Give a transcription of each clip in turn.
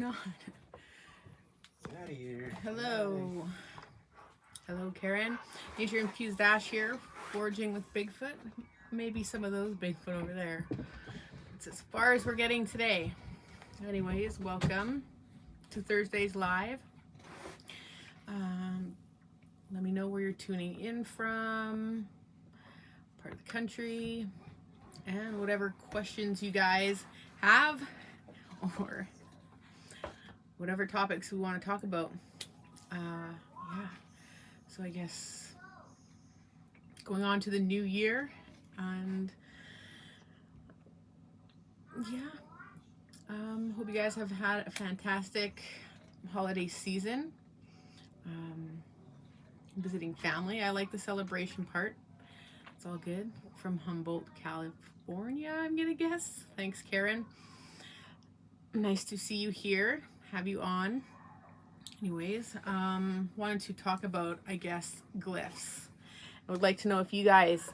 on? Out of here. Hello. Hello, Karen. Nature Infused Ash here, foraging with Bigfoot. Maybe some of those Bigfoot over there. It's as far as we're getting today. Anyways, welcome to Thursday's Live. Let me know where you're tuning in from, part of the country, and whatever questions you guys have, or whatever topics we want to talk about. Yeah, so I guess going on to the new year, and yeah, hope you guys have had a fantastic holiday season. Visiting family. I like the celebration part. It's all good. From Humboldt, California, I'm gonna guess. Thanks, Karen. Nice to see you here. Have you on. Anyways, wanted to talk about, I guess, glyphs. I would like to know if you guys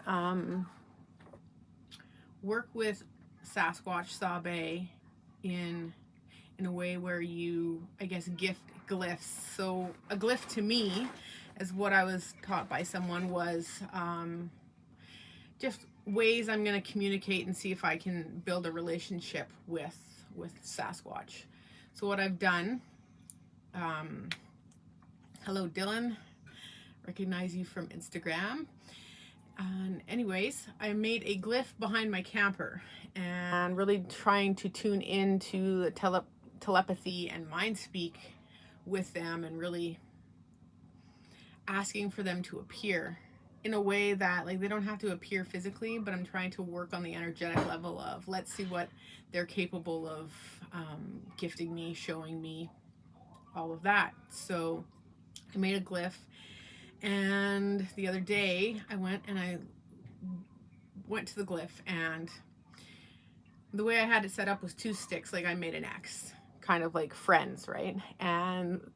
work with Sasquatch, Sabe in a way where you, I guess, gift glyphs. So a glyph to me, as what I was taught by someone, was just ways I'm going to communicate and see if I can build a relationship with Sasquatch. So what I've done, hello Dylan, recognize you from Instagram. And anyways, I made a glyph behind my camper and really trying to tune into the telepathy and mind speak with them, and really asking for them to appear in a way that, like, they don't have to appear physically, but I'm trying to work on the energetic level of, let's see what they're capable of gifting me, showing me, all of that. So I made a glyph, and the other day I went to the glyph, and the way I had it set up was 2 sticks, like I made an X, kind of like friends, right? And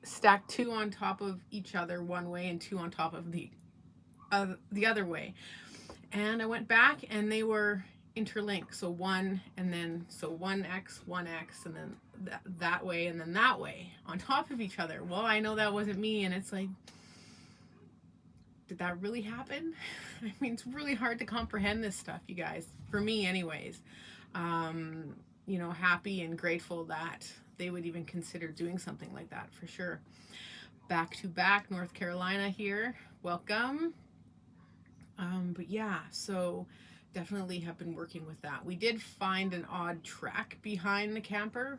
stacked 2 on top of each other one way and 2 on top of the other way. And I went back and they were interlinked. So 1 and then, so 1X, 1X, and then that way and then that way on top of each other. Well, I know that wasn't me, and it's like, did that really happen? I mean, it's really hard to comprehend this stuff, you guys, for me anyways. You know, happy and grateful that they would even consider doing something like that, for sure. Back to back, North Carolina here. Welcome. But yeah, so definitely have been working with that. We did find an odd track behind the camper.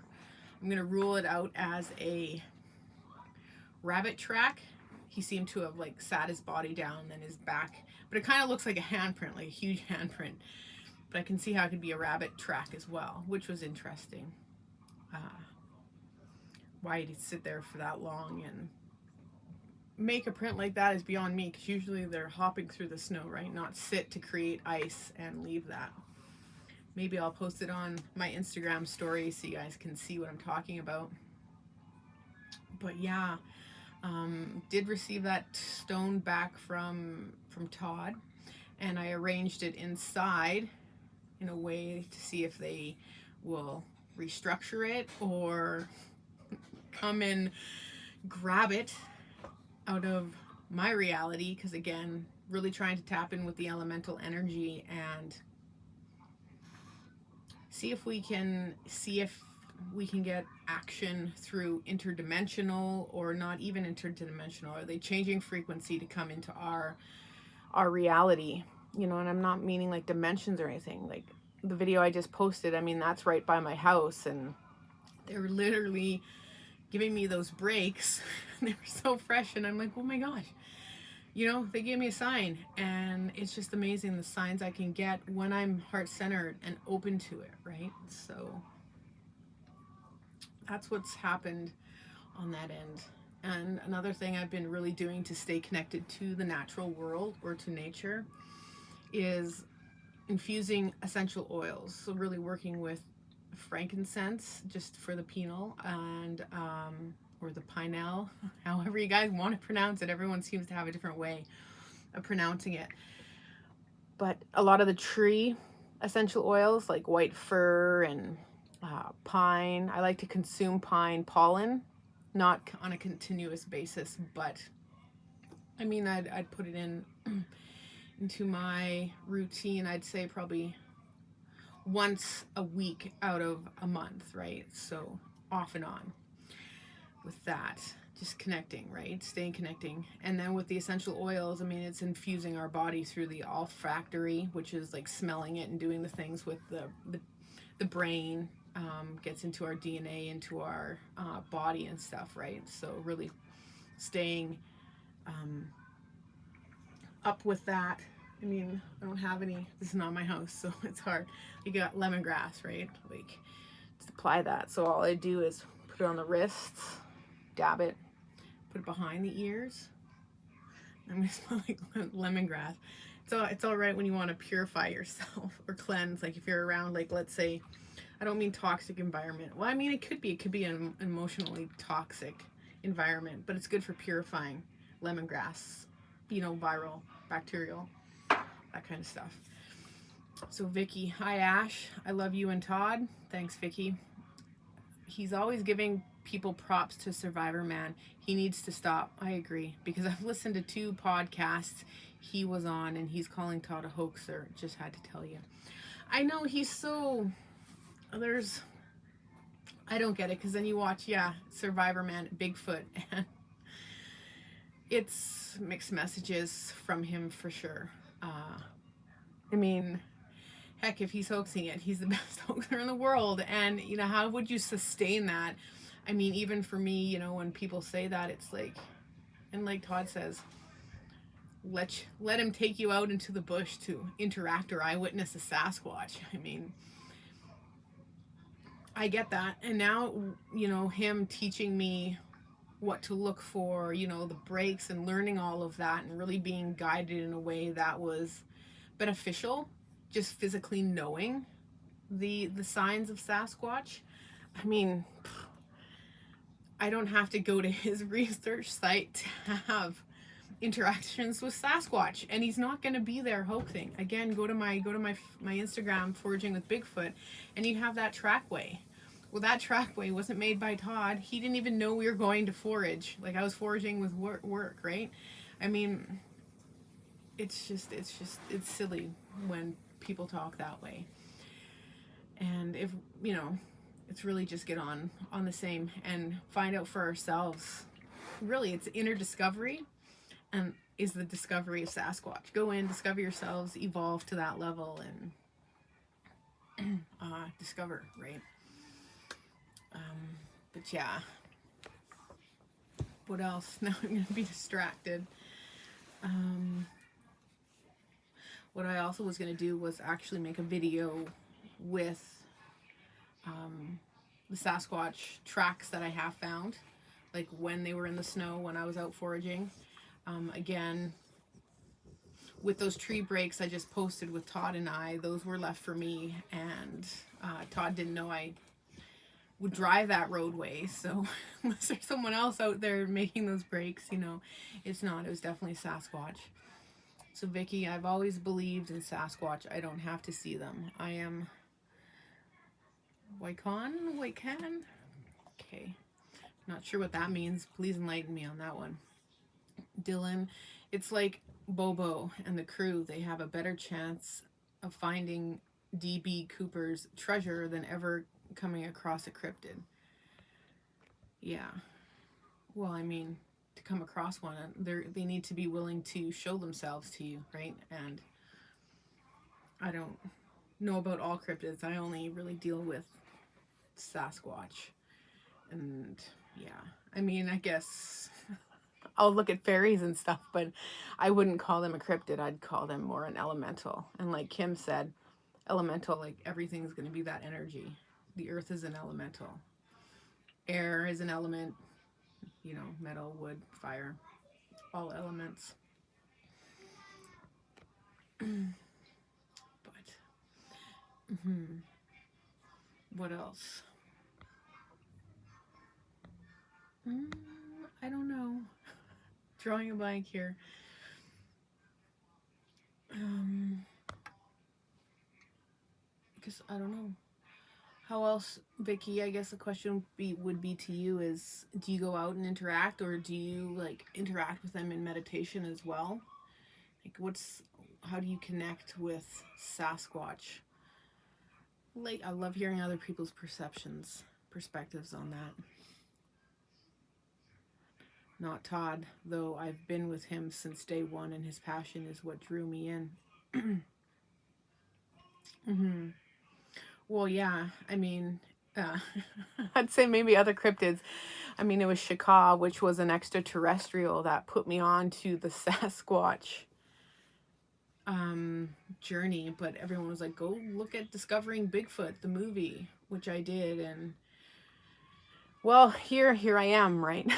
I'm going to rule it out as a rabbit track. He seemed to have like sat his body down and his back, but it kind of looks like a handprint, like a huge handprint. But I can see how it could be a rabbit track as well, which was interesting. Why he'd sit there for that long and make a print like that is beyond me, because usually they're hopping through the snow, right? Not sit to create ice and leave that. Maybe I'll post it on my Instagram story so you guys can see what I'm talking about. But yeah, did receive that stone back from Todd, and I arranged it inside in a way to see if they will restructure it or come and grab it out of my reality, because again, really trying to tap in with the elemental energy and see if we can get action through interdimensional, or not even interdimensional. Are they changing frequency to come into our reality? You know, and I'm not meaning like dimensions or anything. Like the video I just posted, I mean, that's right by my house, and they were literally giving me those breaks. They were so fresh, and I'm like, oh my gosh, you know, they gave me a sign. And it's just amazing the signs I can get when I'm heart-centered and open to it, right? So that's what's happened on that end. And another thing I've been really doing to stay connected to the natural world, or to nature, is infusing essential oils. So really working with frankincense, just for the penal, and or the pinel, however you guys want to pronounce it. Everyone seems to have a different way of pronouncing it. But a lot of the tree essential oils, like white fir and Pine. I like to consume pine pollen, not on a continuous basis, but I mean, I'd put it in into my routine. I'd say probably once a week out of a month, right? So off and on with that, just connecting, right? Staying connecting. And then with the essential oils, I mean, it's infusing our body through the olfactory, which is like smelling it and doing the things with the brain. Gets into our DNA, into our body and stuff, right? So really staying up with that. I mean, I don't have any, this is not my house, so it's hard. You got lemongrass, right? Like, just apply that. So all I do is put it on the wrists, dab it, put it behind the ears. I'm gonna smell like lemongrass. So it's all right when you want to purify yourself or cleanse. Like if you're around, like let's say, I don't mean toxic environment. Well, I mean it could be an emotionally toxic environment, but it's good for purifying. Lemongrass, you know, viral, bacterial, that kind of stuff. So Vicky, hi Ash, I love you and Todd. Thanks, Vicky. He's always giving people props to Survivor Man. He needs to stop. I agree, because I've listened to 2 podcasts he was on and he's calling Todd a hoaxer. Just had to tell you. I know he's so, there's, I don't get it, because then you watch, yeah, Survivor Man, Bigfoot, and it's mixed messages from him for sure. I mean, heck, if he's hoaxing it, he's the best hoaxer in the world. And, you know, how would you sustain that? I mean, even for me, you know, when people say that, it's like, and like Todd says, let him take you out into the bush to interact or eyewitness a Sasquatch. I mean, I get that. And now, you know, him teaching me what to look for, you know, the breaks and learning all of that and really being guided in a way that was beneficial, just physically knowing the signs of Sasquatch. I mean, I don't have to go to his research site to have interactions with Sasquatch, and he's not going to be there hoaxing. Again, go to my Instagram, Foraging with Bigfoot, and you have that trackway. Well, that trackway wasn't made by Todd. He didn't even know we were going to forage. Like, I was foraging with work, right? I mean, it's silly when people talk that way. And if, you know, it's really just get on the same and find out for ourselves. Really, it's inner discovery and is the discovery of Sasquatch. Go in, discover yourselves, evolve to that level, and discover, right? But yeah, what else? Now I'm gonna be distracted. What I also was gonna do was actually make a video with the Sasquatch tracks that I have found, like when they were in the snow when I was out foraging. Again, with those tree breaks I just posted with Todd and I, those were left for me, and Todd didn't know I would drive that roadway, so unless there's someone else out there making those breaks, you know, it's not. It was definitely Sasquatch. So Vicky, I've always believed in Sasquatch. I don't have to see them. I am Wycon? Okay. Not sure what that means. Please enlighten me on that one. Dylan, it's like Bobo and the crew. They have a better chance of finding D.B. Cooper's treasure than ever coming across a cryptid. Yeah. Well, I mean, to come across one, they need to be willing to show themselves to you, right? And I don't know about all cryptids. I only really deal with Sasquatch. And yeah, I mean, I guess I'll look at fairies and stuff, but I wouldn't call them a cryptid. I'd call them more an elemental. And like Kim said, elemental, like everything's going to be that energy. The earth is an elemental. Air is an element, you know, metal, wood, fire, all elements. But, what else? I don't know. Drawing a blank here. Because I don't know. How else, Vicky? I guess the question would be to you is, do you go out and interact, or do you like interact with them in meditation as well? Like, how do you connect with Sasquatch? Like, I love hearing other people's perspectives on that. Not Todd, though I've been with him since day one, and his passion is what drew me in. hmm Well, yeah, I mean, uh, I'd say maybe other cryptids. I mean, it was Shaka, which was an extraterrestrial that put me on to the Sasquatch journey. But everyone was like, go look at Discovering Bigfoot, the movie, which I did. And well, here I am, right?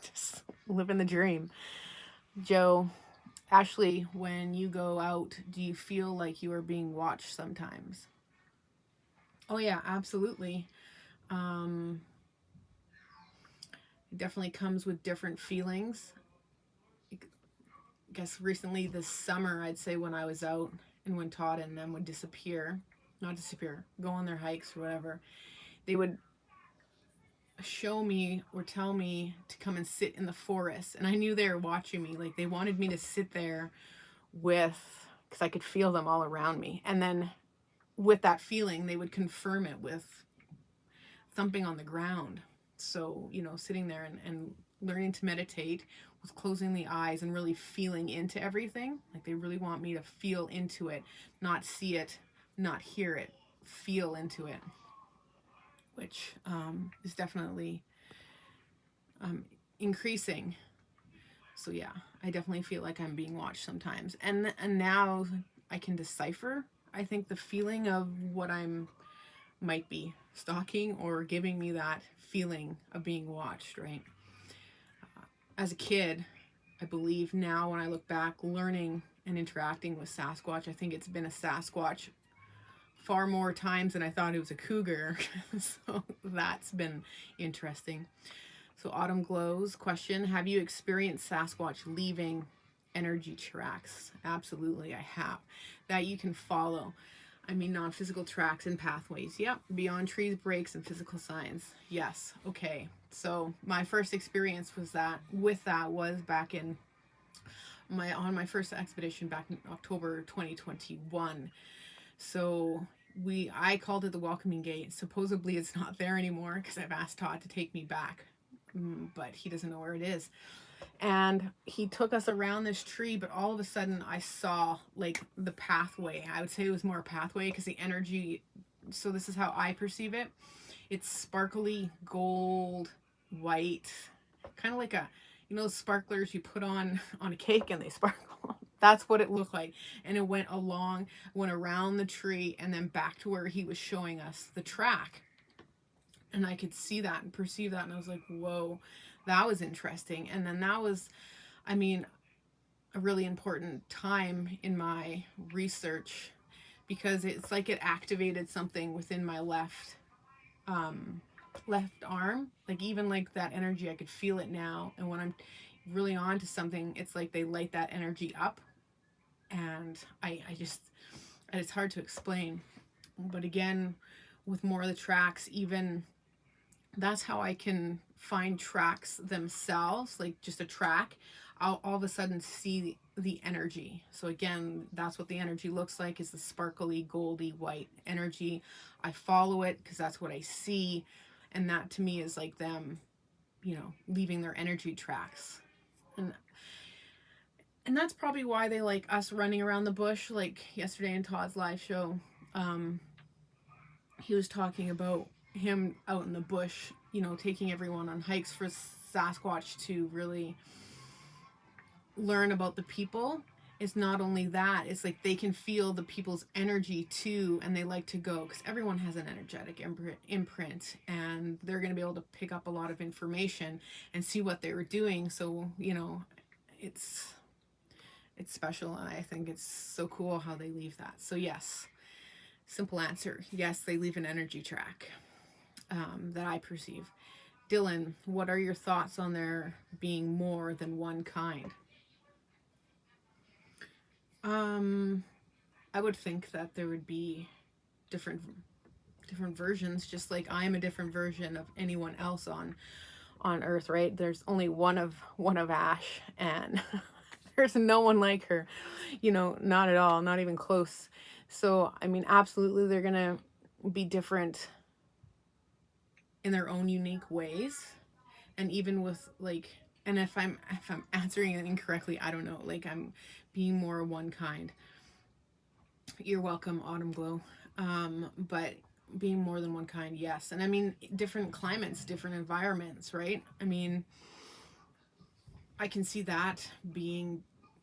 Just living the dream. Joe, Ashley, when you go out, do you feel like you are being watched sometimes? Oh, yeah, absolutely. Um, it definitely comes with different feelings. I guess recently this summer, I'd say when I was out and when Todd and them would disappear, not disappear, go on their hikes or whatever, they would show me or tell me to come and sit in the forest. And I knew they were watching me. Like they wanted me to sit there because I could feel them all around me. And then with that feeling, they would confirm it with thumping on the ground. So, sitting there and learning to meditate with closing the eyes and really feeling into everything. Like they really want me to feel into it, not see it, not hear it, feel into it, which is definitely increasing. So yeah, I definitely feel like I'm being watched sometimes. And now I can decipher, I think, the feeling of what I'm might be stalking or giving me that feeling of being watched, right? As a kid, I believe now when I look back, learning and interacting with Sasquatch, I think it's been a Sasquatch far more times than I thought it was a cougar. So that's been interesting. So Autumn Glows question, have you experienced Sasquatch leaving energy tracks? Absolutely, I have. That you can follow. I mean, non-physical tracks and pathways. Yep. Beyond trees, breaks, and physical signs. Yes. Okay. So my first experience was back in on my first expedition back in October 2021. So I called it the Welcoming Gate. Supposedly it's not there anymore because I've asked Todd to take me back, but he doesn't know where it is. And he took us around this tree, but all of a sudden I saw like the pathway. I would say it was more a pathway because the energy, so this is how I perceive it. It's sparkly gold, white, kind of like sparklers you put on a cake and they sparkle. That's what it looked like. And it went around the tree and then back to where he was showing us the track. And I could see that and perceive that. And I was like, whoa, that was interesting. And then that was, I mean, a really important time in my research because it's like it activated something within my left arm. Like even like that energy, I could feel it now. And when I'm really on to something, it's like they light that energy up. And I just, it's hard to explain. But again, with more of the tracks, even that's how I can find tracks themselves, like just a track. I'll all of a sudden see the energy. So again, that's what the energy looks like, is the sparkly, goldy, white energy. I follow it because that's what I see. And that to me is like them, leaving their energy tracks. And that's probably why they like us running around the bush. Like yesterday in Todd's live show, he was talking about him out in the bush, taking everyone on hikes for Sasquatch to really learn about the people. It's not only that, it's like they can feel the people's energy too, and they like to go because everyone has an energetic imprint, and they're going to be able to pick up a lot of information and see what they were doing. So it's special, and I think it's so cool how they leave that. So yes, simple answer, yes, they leave an energy track that I perceive. Dylan, what are your thoughts on there being more than one kind? I would think that there would be different different versions, just like I'm a different version of anyone else on Earth, right? There's only one of Ash, and there's no one like her, you know, not at all, not even close. So I mean, absolutely, they're gonna be different in their own unique ways. And even with like, and if I'm answering it incorrectly, I don't know, like I'm being more one kind. You're welcome, Autumn Glow. But being more than one kind, yes. And I mean, different climates, different environments, right? I mean, I can see that being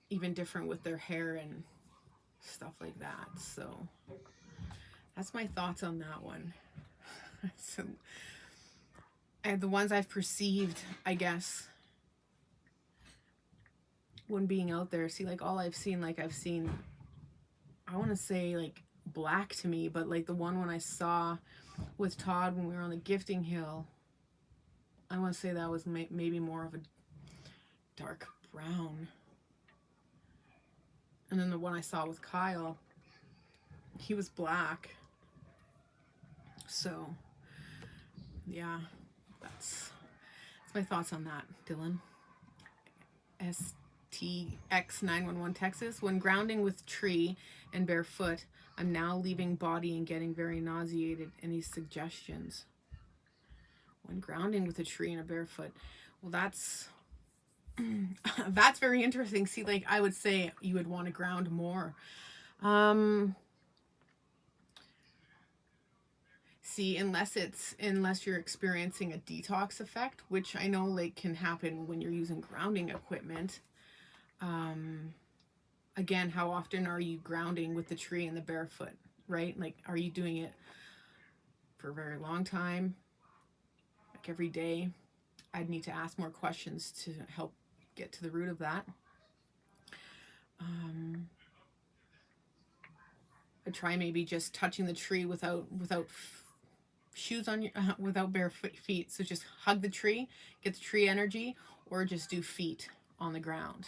even different with their hair and stuff like that. So that's my thoughts on that one. So, and the ones I've perceived, I guess, when being out there, see, like all I've seen, I want to say like black to me, but like the one when I saw with Todd when we were on the gifting hill, I want to say that was maybe more of a dark brown. And then the one I saw with Kyle, he was black. So yeah, that's my thoughts on that, Dylan. STX911 Texas. When grounding with tree and barefoot, I'm now leaving body and getting very nauseated. Any suggestions? When grounding with a tree and a barefoot. Well, that's that's very interesting. See, like I would say you would want to ground more. See, unless you're experiencing a detox effect, which I know like can happen when you're using grounding equipment. Again, how often are you grounding with the tree and the barefoot, right? Like, are you doing it for a very long time? Like every day? I'd need to ask more questions to help get to the root of that. I try maybe just touching the tree without shoes on your without bare feet. So just hug the tree, get the tree energy, or just do feet on the ground.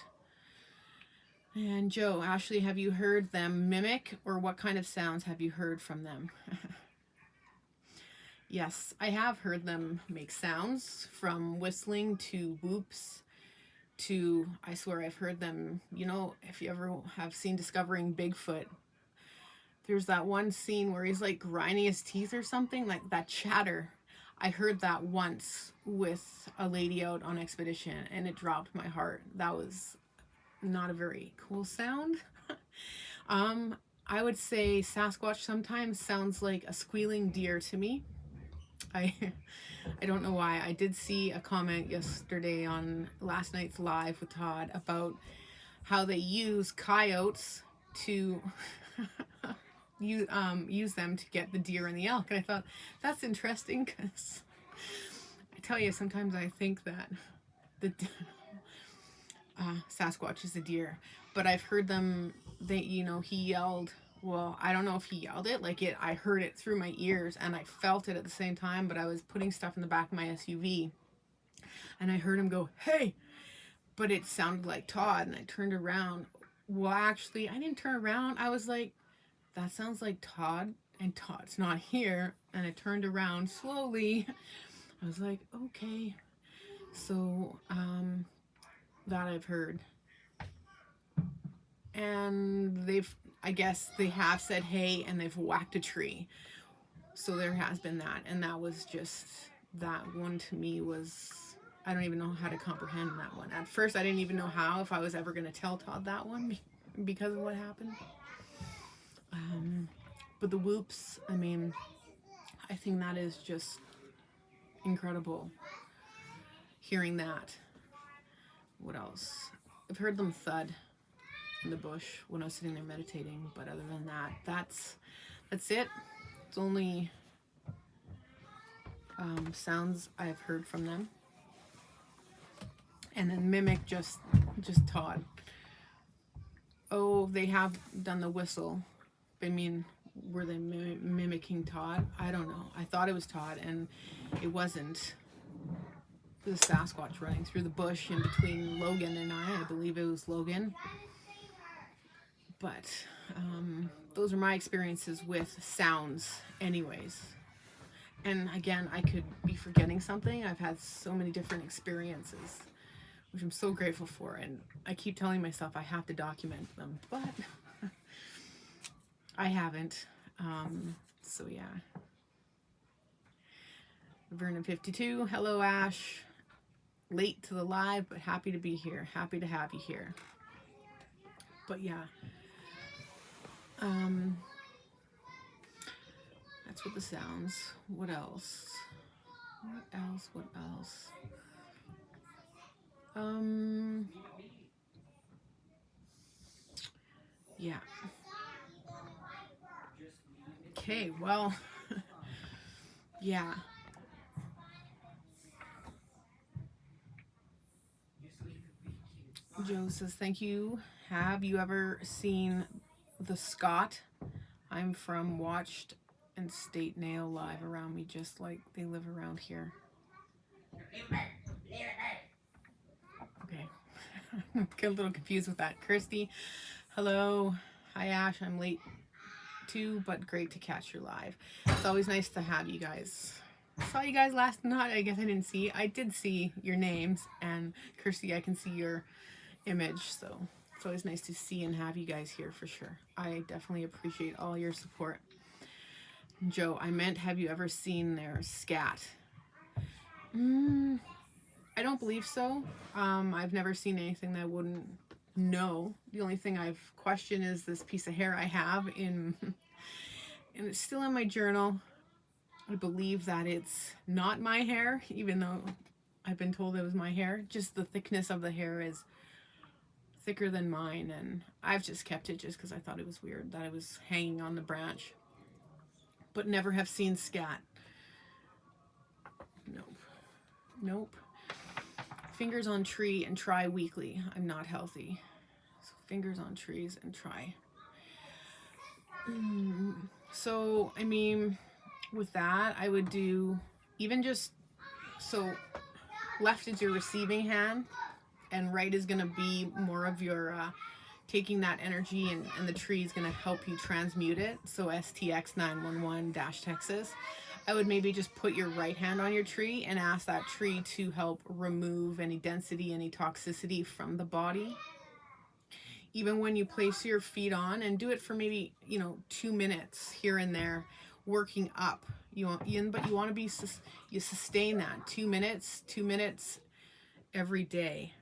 And Joe, Ashley, have you heard them mimic, or what kind of sounds have you heard from them? Yes, I have heard them make sounds, from whistling to whoops to, I swear I've heard them, you know, if you ever have seen Discovering Bigfoot, there's that one scene where he's like grinding his teeth or something, like that chatter. I heard that once with a lady out on expedition, and it dropped my heart. That was not a very cool sound. I would say Sasquatch sometimes sounds like a squealing deer to me. I don't know why. I did see a comment yesterday on last night's live with Todd about how they use coyotes to use them to get the deer and the elk. And I thought, that's interesting, because I tell you, sometimes I think that the Sasquatch is a deer. But I've heard them, he yelled, well, I don't know if he yelled it, I heard it through my ears, and I felt it at the same time, but I was putting stuff in the back of my SUV, and I heard him go, hey, but it sounded like Todd, and I turned around. Well, actually, I didn't turn around. I was like, that sounds like Todd, and Todd's not here, and I turned around slowly. I was like, okay. So, that I've heard. And I guess they have said hey, and they've whacked a tree. So there has been that. And that was just, that one to me was, I don't even know how to comprehend that one. At first, I didn't even know if I was ever going to tell Todd that one because of what happened. But the whoops, I mean, I think that is just incredible. Hearing that. What else? I've heard them thud in the bush when I was sitting there meditating, but other than that, that's it. It's only sounds I've heard from them. And then mimic just Todd. Oh, they have done the whistle. I mean, were they mimicking Todd? I don't know. I thought it was Todd, and it wasn't. It was Sasquatch running through the bush in between Logan and I believe it was Logan. But those are my experiences with sounds anyways. And again, I could be forgetting something. I've had so many different experiences, which I'm so grateful for. And I keep telling myself I have to document them, but I haven't. So yeah. Vernon 52. Hello, Ash. Late to the live, but happy to be here. Happy to have you here. But yeah. That's what the sounds. What else? What else? What else? Yeah. Okay, well, yeah. Joe says, thank you. Have you ever seen the Scott? I'm from Watched and State Nail live around me, just like they live around here. Okay. Get a little confused with that. Kirsty, hello. Hi, Ash. I'm late too, but great to catch you live. It's always nice to have you guys. Saw you guys last night. I guess I didn't see. I did see your names, and Kirsty, I can see your image, so it's always nice to see and have you guys here for sure. I definitely appreciate all your support. Joe, I meant, have you ever seen their scat? I don't believe so. I've never seen anything that I wouldn't know. The only thing I've questioned is this piece of hair I have in, and it's still in my journal. I believe that it's not my hair, even though I've been told it was my hair. Just the thickness of the hair is thicker than mine, and I've just kept it just because I thought it was weird that it was hanging on the branch. But never have seen scat. Nope. Nope. Fingers on tree and try weekly. I'm not healthy. So fingers on trees and try. So, I mean, with that, I would do even just, so left is your receiving hand and right is going to be more of your taking that energy, and the tree is going to help you transmute it. So STX 911-Texas. I would maybe just put your right hand on your tree and ask that tree to help remove any density, any toxicity from the body. Even when you place your feet on, and do it for maybe, 2 minutes here and there, working up. But you want to be, you sustain that 2 minutes every day,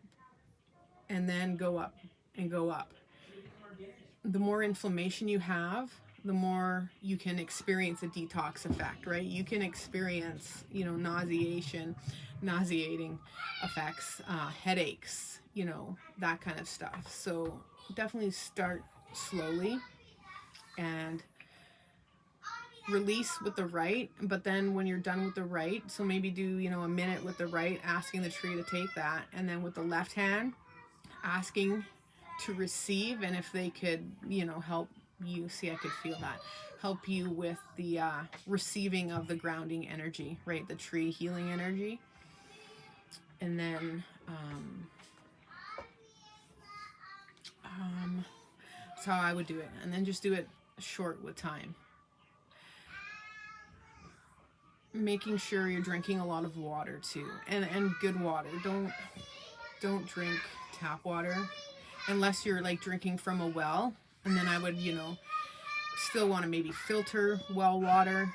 and then go up and go up. The more inflammation you have, the more you can experience a detox effect, right? You can experience, nauseating effects, headaches, that kind of stuff. So definitely start slowly and release with the right, but then when you're done with the right, so maybe do, a minute with the right, asking the tree to take that, and then with the left hand, asking to receive, and if they could, help you, see, I could feel that, help you with the receiving of the grounding energy, right? The tree healing energy. And then that's how I would do it. And then just do it short with time. Making sure you're drinking a lot of water too, and good water. Don't drink tap water unless you're like drinking from a well, and then I would, still want to maybe filter well water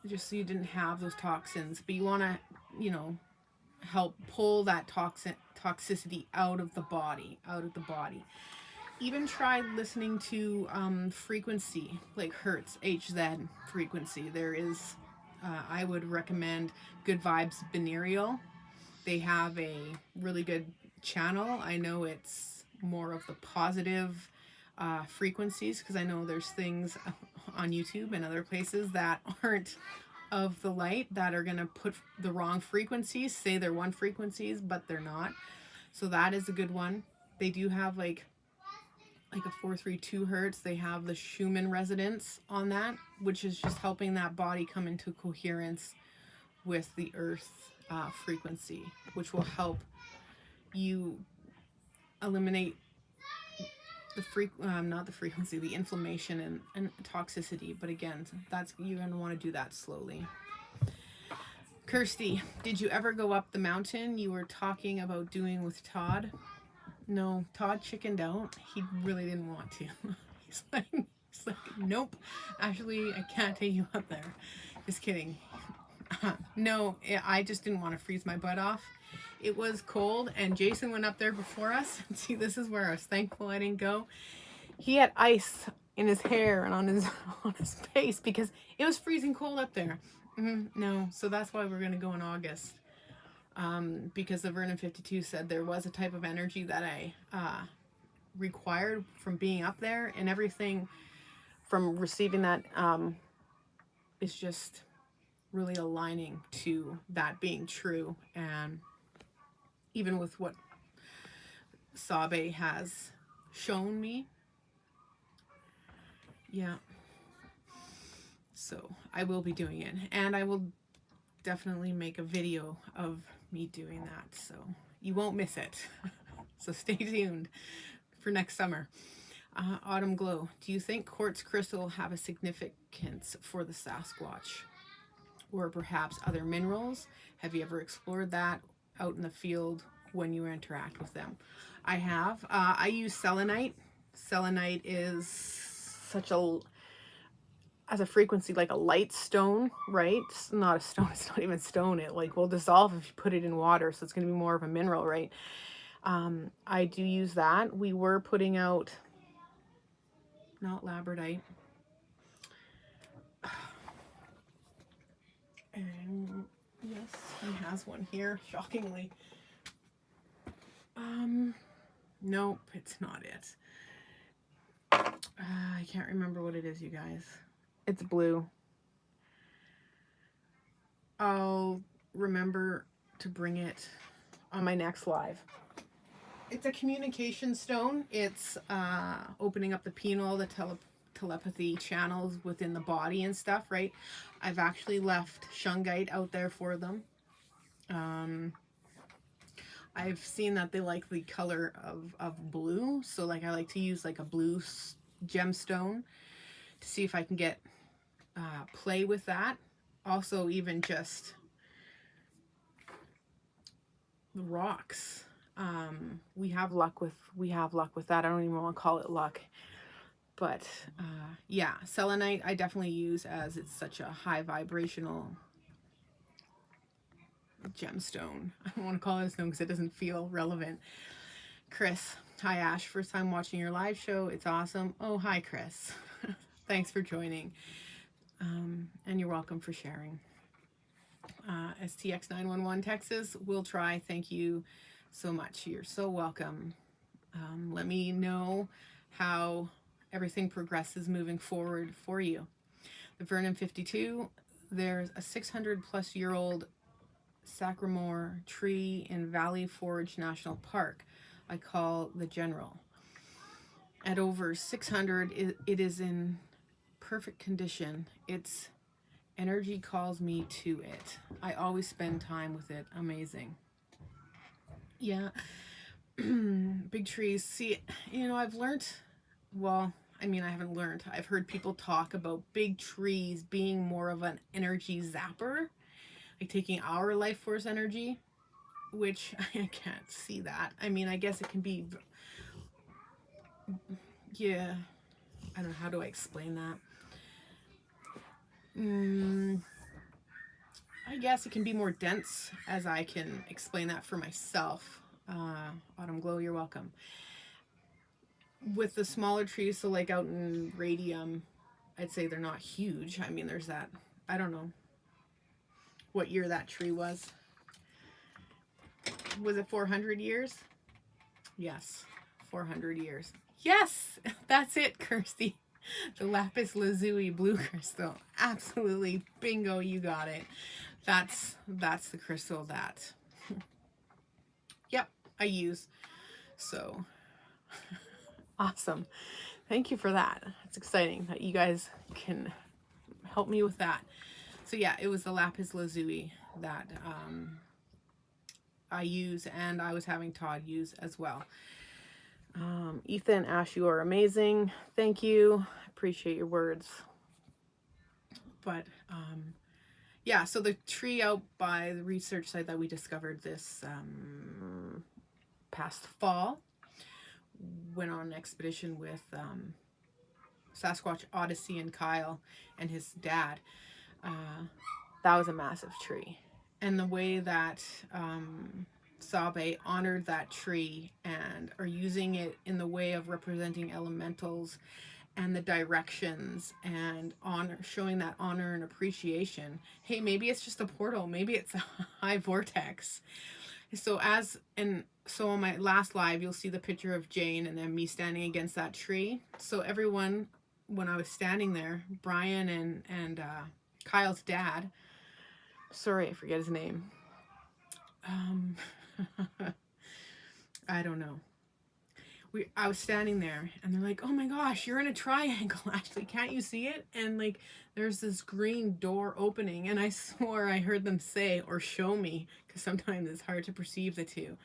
just so you didn't have those toxins, but you want to, help pull that toxicity out of the body. Even try listening to frequency, like Hertz, HZ frequency. There is, I would recommend Good Vibes Binaural. They have a really good channel. I know it's more of the positive frequencies, because I know there's things on YouTube and other places that aren't of the light, that are going to put the wrong frequencies, say they're one frequencies, but they're not. So that is a good one. They do have like a 432 hertz. They have the Schumann resonance on that, which is just helping that body come into coherence with the earth frequency, which will help you eliminate the inflammation and toxicity. But again, you're going to want to do that slowly. Kirsty, did you ever go up the mountain you were talking about doing with Todd? No, Todd chickened out. He really didn't want to. He's like, nope. Actually, I can't take you up there. Just kidding. No, I just didn't want to freeze my butt off. It was cold, and Jason went up there before us. See, this is where I was thankful I didn't go. He had ice in his hair and on his face because it was freezing cold up there. No, so that's why we're going to go in August. Because the Vernon 52 said there was a type of energy that I required from being up there, and everything from receiving that is just really aligning to that being true. And even with what Sabe has shown me, yeah. So I will be doing it, and I will definitely make a video of me doing that, so you won't miss it. So stay tuned for next summer. Autumn Glow, do you think quartz crystal have a significance for the Sasquatch, or perhaps other minerals? Have you ever explored that out in the field when you interact with them? I have. I use selenite. Selenite is such a, as a frequency, like a light stone, right? It's not a stone, it's not even stone. It like will dissolve if you put it in water, so it's going to be more of a mineral, right? I do use that. We were putting out, not labradite, and yes, he has one here, shockingly. Nope, it's not it. I can't remember what it is, you guys. It's blue. I'll remember to bring it on my next live. It's a communication stone. It's opening up the penal, the telepathy channels within the body and stuff, right? I've actually left shungite out there for them. I've seen that they like the color of blue, so like I like to use like a blue gemstone to see if I can get play with that. Also, even just the rocks. We have luck with that. I don't even want to call it luck, but yeah, selenite I definitely use, as it's such a high vibrational gemstone. I don't want to call it a stone because it doesn't feel relevant. Chris, hi Ash, first time watching your live show. It's awesome. Oh, hi Chris. Thanks for joining. And you're welcome for sharing. STX 911 Texas, we'll try. Thank you so much. You're so welcome. Let me know how everything progresses moving forward for you. The Vernon 52, there's a 600-plus-year-old Sycamore tree in Valley Forge National Park I call the General. At over 600, it is in perfect condition. Its energy calls me to it. I always spend time with it. Amazing. Yeah. Big trees. See, you know, I've learned, well, I mean, I haven't learned. I've heard people talk about big trees being more of an energy zapper, like taking our life force energy, which I can't see that. I mean, I guess it can be, yeah, I don't know, how do I explain that? I guess it can be more dense, as I can explain that for myself. Autumn Glow, you're welcome. With the smaller trees, so like out in Radium, I'd say they're not huge. I mean, there's that, I don't know what year that tree was. Was it 400 years? Yes, 400 years. Yes, that's it, Kirsty. The lapis lazuli blue crystal. Absolutely, bingo, you got it. That's the crystal that, yep, I use. So awesome. Thank you for that. It's exciting that you guys can help me with that. So yeah, it was the lapis lazuli that I use, and I was having Todd use as well. Ethan, Ash, you are amazing. Thank you. I appreciate your words. But yeah, so the tree out by the research site that we discovered this past fall, went on an expedition with Sasquatch Odyssey and Kyle and his dad. That was a massive tree. And the way that Sabe honored that tree and are using it in the way of representing elementals and the directions and honor, showing that honor and appreciation. Hey, maybe it's just a portal, maybe it's a high vortex. So on my last live, you'll see the picture of Jane and then me standing against that tree. So everyone, when I was standing there, Brian and Kyle's dad, sorry, I forget his name. I don't know. I was standing there and they're like, oh my gosh, you're in a triangle. Actually, can't you see it? And like, there's this green door opening. And I swore I heard them say or show me, because sometimes it's hard to perceive the two.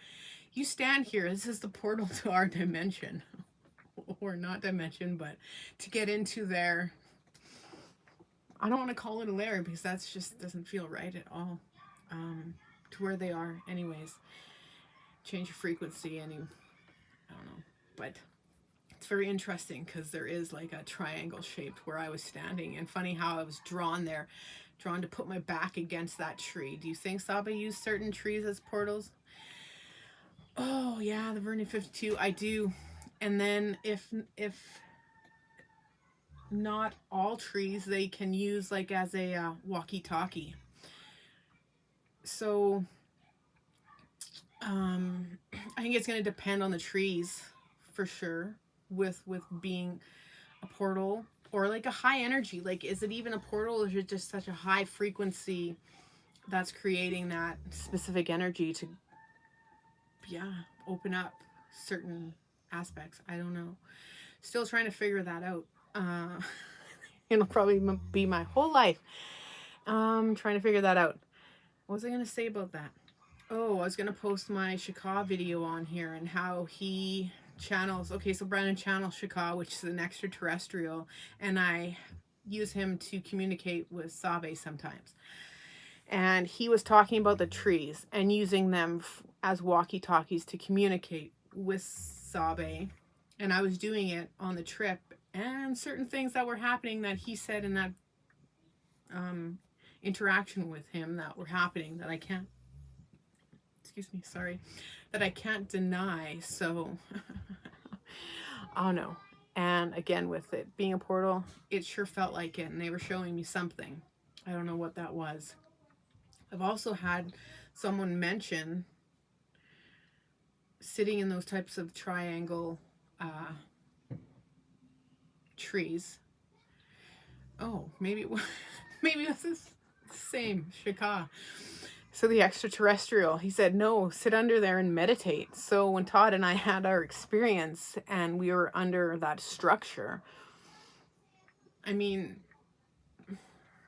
You stand here. This is the portal to our dimension. Or not dimension, but to get into their, I don't want to call it a lair because that's just doesn't feel right at all. To where they are anyways. Change your frequency and you, I don't know. But it's very interesting because there is like a triangle shaped where I was standing, and funny how I was drawn there, drawn to put my back against that tree. Do you think Saba used certain trees as portals? Oh yeah, the Vernon 52, I do. And then if not all trees, they can use like as a walkie-talkie. So I think it's going to depend on the trees for sure, with being a portal or like a high energy. Like, is it even a portal, or is it just such a high frequency that's creating that specific energy to open up certain aspects? I don't know, still trying to figure that out. It'll probably be my whole life trying to figure that out. What was I going to say about that? Oh, I was going to post my Shaka video on here and how he channels. Okay, so Brandon channels Shaka, which is an extraterrestrial, and I use him to communicate with Sabe sometimes. And he was talking about the trees and using them as walkie-talkies to communicate with Sabe. And I was doing it on the trip, and certain things that were happening that he said in that interaction with him that were happening that I can't, that I can't deny. So I don't know. And again, with it being a portal, it sure felt like it, and they were showing me something. I don't know what that was. I've also had someone mention sitting in those types of triangle trees. Oh, maybe it was the same Shaka. So the extraterrestrial, he said, no, sit under there and meditate. So when Todd and I had our experience and we were under that structure, I mean,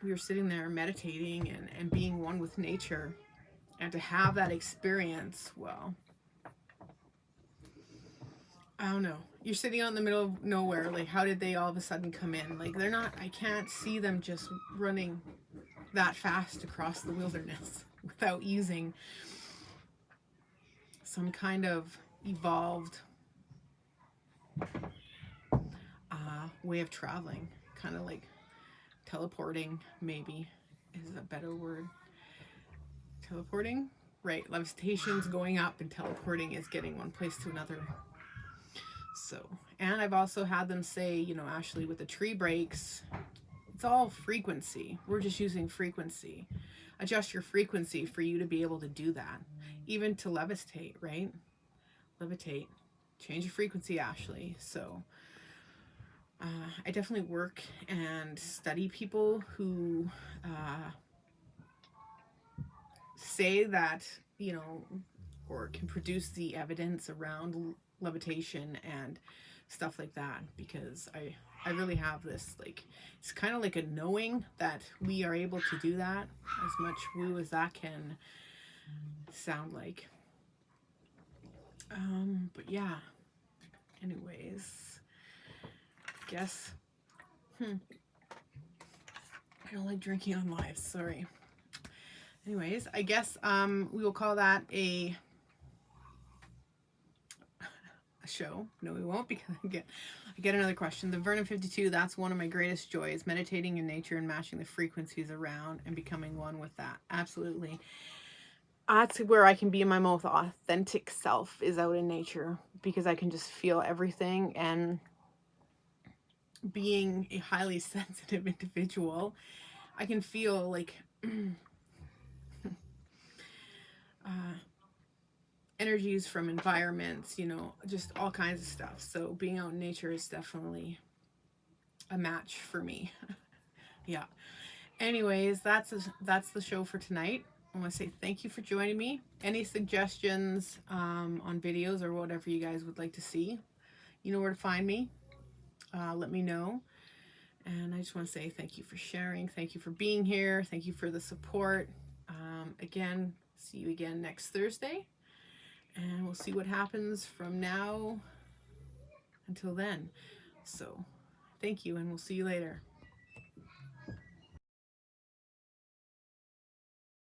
we were sitting there meditating and being one with nature. And to have that experience, well, I don't know. You're sitting out in the middle of nowhere. Like, how did they all of a sudden come in? Like, they're not, I can't see them just running that fast across the wilderness without using some kind of evolved way of traveling. Kind of like teleporting, maybe, is a better word. Teleporting? Right, levitation's going up and teleporting is getting one place to another. So, and I've also had them say, you know, Ashley, with the tree breaks, it's all frequency. We're just using frequency. Adjust your frequency for you to be able to do that. Even to levitate, right? Levitate. Change your frequency, Ashley. So I definitely work and study people who say that, you know, or can produce the evidence around levitation and stuff like that, because I really have this, like, it's kind of like a knowing that we are able to do that, as much woo as that can sound like. But yeah, anyways, I guess I don't like drinking on live, sorry. anyways, I guess we will call that a show. No, we won't, because I get another question. The Vernon 52, that's one of my greatest joys, meditating in nature and matching the frequencies around and becoming one with that. Absolutely. That's where I can be my most authentic self, is out in nature, because I can just feel everything. And being a highly sensitive individual, I can feel like energies from environments, just all kinds of stuff. So being out in nature is definitely a match for me. Yeah. Anyways, that's the show for tonight. I want to say thank you for joining me. Any suggestions on videos or whatever you guys would like to see, you know where to find me. Let me know. And I just want to say thank you for sharing. Thank you for being here. Thank you for the support. Again, see you again next Thursday. And we'll see what happens from now until then. So thank you, and we'll see you later.